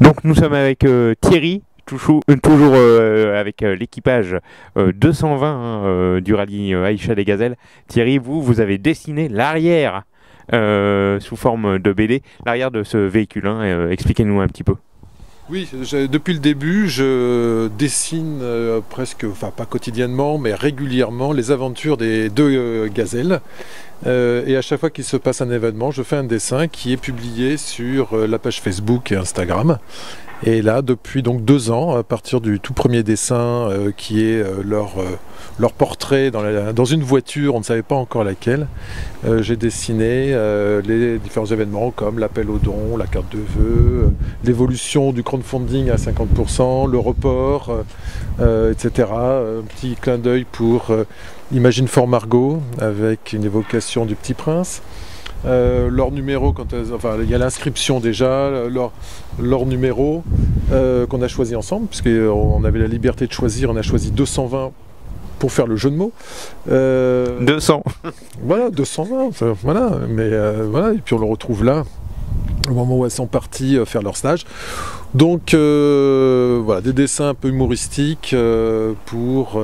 Donc nous sommes avec Thierry, toujours avec l'équipage 220 du rallye Aïcha des Gazelles. Thierry, vous avez dessiné l'arrière sous forme de BD, l'arrière de ce véhicule. Expliquez-nous un petit peu. Oui, depuis le début, je dessine presque, enfin pas quotidiennement, mais régulièrement les aventures des deux gazelles. Et à chaque fois qu'il se passe un événement, je fais un dessin qui est publié sur la page Facebook et Instagram. Et là, depuis donc 2 ans, à partir du tout premier dessin qui est leur portrait dans une voiture, on ne savait pas encore laquelle, j'ai dessiné les différents événements comme l'appel aux dons, la carte de vœux, l'évolution du crowdfunding à 50%, le report, etc. Un petit clin d'œil pour Imagine Fort Margot avec une évocation du Petit Prince. Leur numéro, enfin il y a l'inscription déjà, leur numéro qu'on a choisi ensemble, puisqu'on avait la liberté de choisir, on a choisi 220 pour faire le jeu de mots. 200. Voilà, 220, voilà, mais voilà, et puis on le retrouve là, au moment où elles sont parties faire leur stage. Donc voilà, des dessins un peu humoristiques pour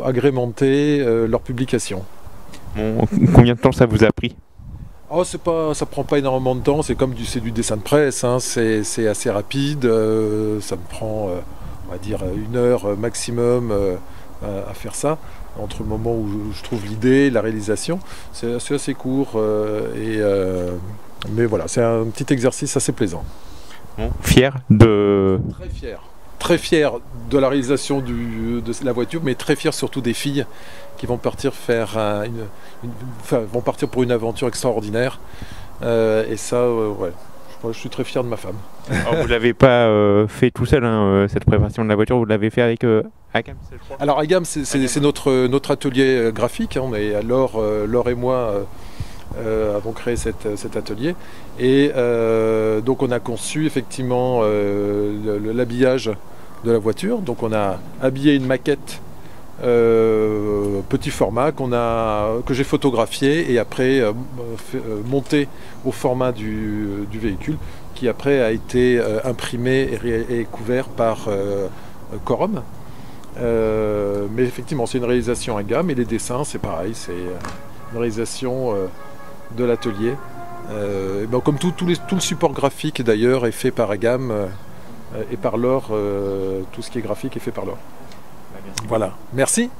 agrémenter leur publication. Bon, combien de temps ça vous a pris? Oh, ça prend pas énormément de temps, c'est du dessin de presse, hein, c'est assez rapide, ça me prend, on va dire, 1 heure maximum à faire ça, entre le moment où je trouve l'idée, la réalisation, c'est assez court, mais voilà, c'est un petit exercice assez plaisant. Bon, fier de... Très fier de la réalisation de la voiture, mais très fier surtout des filles qui vont partir vont partir pour une aventure extraordinaire. Et ça, ouais, je suis très fier de ma femme. Alors, vous ne l'avez pas fait tout seul, cette préparation de la voiture, vous l'avez fait avec Agam, je crois. Alors Agam, c'est notre atelier graphique, hein, Laure et moi avons créé cet atelier. Et donc on a conçu effectivement l'habillage de la voiture. Donc on a habillé une maquette petit format que j'ai photographié et après monté au format du véhicule, qui après a été imprimé et couvert par Corum. Mais effectivement c'est une réalisation à gamme, et les dessins c'est pareil, c'est une réalisation de l'atelier. Comme tout le support graphique d'ailleurs est fait par Agam et par Laure, tout ce qui est graphique est fait par Laure. Voilà, merci.